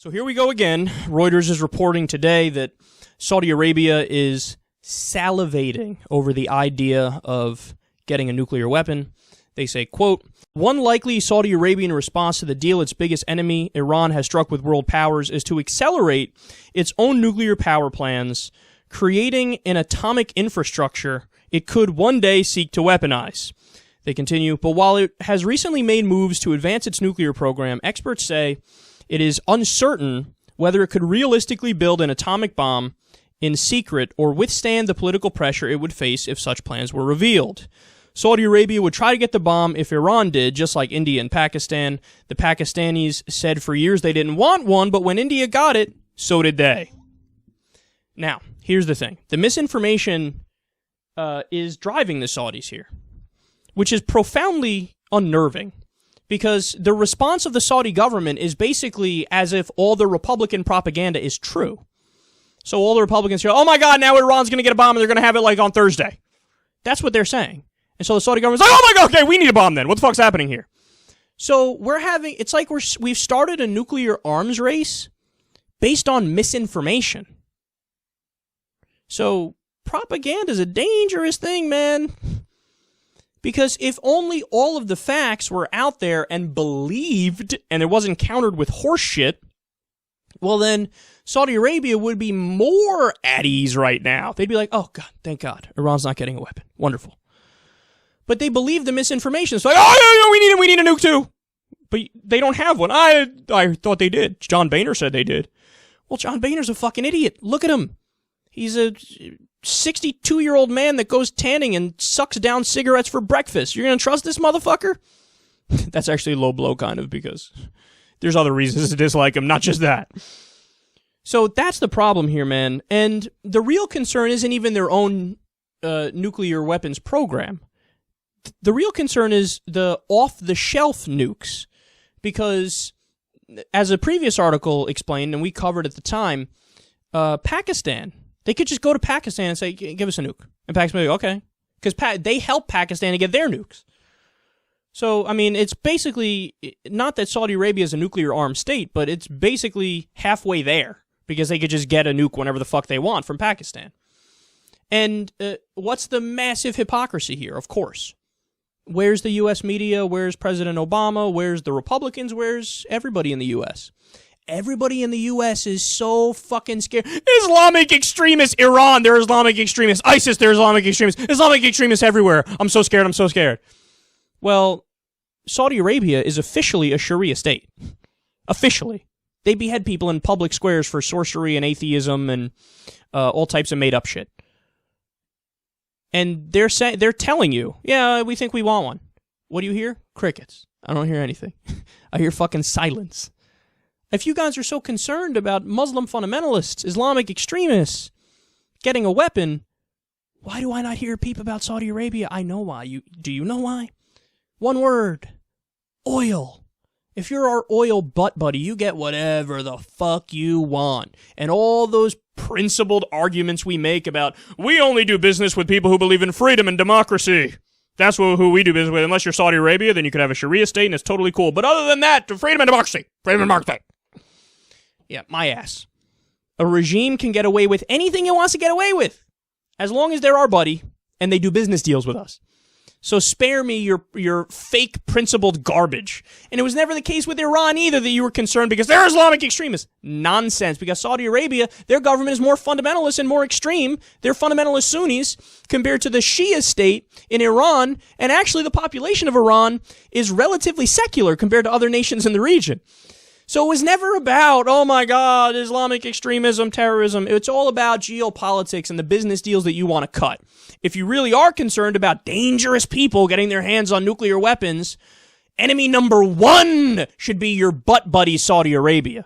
So here we go again. Reuters is reporting today that Saudi Arabia is salivating over the idea of getting a nuclear weapon. They say, quote, "One likely Saudi Arabian response to the deal its biggest enemy, Iran, has struck with world powers is to accelerate its own nuclear power plans, creating an atomic infrastructure it could one day seek to weaponize." They continue, "But while it has recently made moves to advance its nuclear program, experts say it is uncertain whether it could realistically build an atomic bomb in secret or withstand the political pressure it would face if such plans were revealed. Saudi Arabia would try to get the bomb if Iran did, just like India and Pakistan. The Pakistanis said for years they didn't want one, but when India got it, so did they." Now, here's the thing. The misinformation is driving the Saudis here, which is profoundly unnerving, because the response of the Saudi government is basically as if all the Republican propaganda is true. So all the Republicans say, oh my God, now Iran's going to get a bomb and they're going to have it like on Thursday. That's what they're saying. And so the Saudi government's like, oh my God, okay, we need a bomb then. What the fuck's happening here? So it's like we've started a nuclear arms race based on misinformation. So propaganda is a dangerous thing, man. Because if only all of the facts were out there and believed, and it wasn't countered with horse shit, well then Saudi Arabia would be more at ease right now. They'd be like, oh God, thank God, Iran's not getting a weapon. Wonderful. But they believe the misinformation. It's like, oh, we need a nuke too. But they don't have one. I thought they did. John Boehner said they did. Well, John Boehner's a fucking idiot. Look at him. He's a 62-year-old man that goes tanning and sucks down cigarettes for breakfast. You're going to trust this motherfucker? That's actually low blow, kind of, because there's other reasons to dislike him, not just that. So that's the problem here, man. And the real concern isn't even their own nuclear weapons program. The real concern is the off-the-shelf nukes, because as a previous article explained, and we covered at the time, Pakistan, they could just go to Pakistan and say, give us a nuke. And Pakistan would be like, okay. Because they help Pakistan to get their nukes. So, I mean, it's basically, not that Saudi Arabia is a nuclear armed state, but it's basically halfway there, because they could just get a nuke whenever the fuck they want from Pakistan. And what's the massive hypocrisy here? Of course. Where's the U.S. media? Where's President Obama? Where's the Republicans? Where's everybody in the U.S.? Everybody in the U.S. is so fucking scared. Islamic extremists, Iran, they're Islamic extremists. ISIS, they're Islamic extremists. Islamic extremists everywhere. I'm so scared, I'm so scared. Well, Saudi Arabia is officially a Sharia state. Officially. They behead people in public squares for sorcery and atheism and all types of made-up shit. And they're telling you, yeah, we think we want one. What do you hear? Crickets. I don't hear anything. I hear fucking silence. If you guys are so concerned about Muslim fundamentalists, Islamic extremists getting a weapon, why do I not hear a peep about Saudi Arabia? I know why. Do you know why? One word. Oil. If you're our oil butt buddy, you get whatever the fuck you want. And all those principled arguments we make about, we only do business with people who believe in freedom and democracy. That's who we do business with. Unless you're Saudi Arabia, then you could have a Sharia state and it's totally cool. But other than that, freedom and democracy. Freedom and democracy. Yeah, my ass. A regime can get away with anything it wants to get away with, as long as they're our buddy and they do business deals with us. So spare me your fake principled garbage. And it was never the case with Iran either, that you were concerned because they're Islamic extremists. Nonsense. Because Saudi Arabia, their government is more fundamentalist and more extreme. They're fundamentalist Sunnis compared to the Shia state in Iran. And actually the population of Iran is relatively secular compared to other nations in the region. So it was never about, oh my God, Islamic extremism, terrorism. It's all about geopolitics and the business deals that you want to cut. If you really are concerned about dangerous people getting their hands on nuclear weapons, enemy number one should be your butt buddy, Saudi Arabia.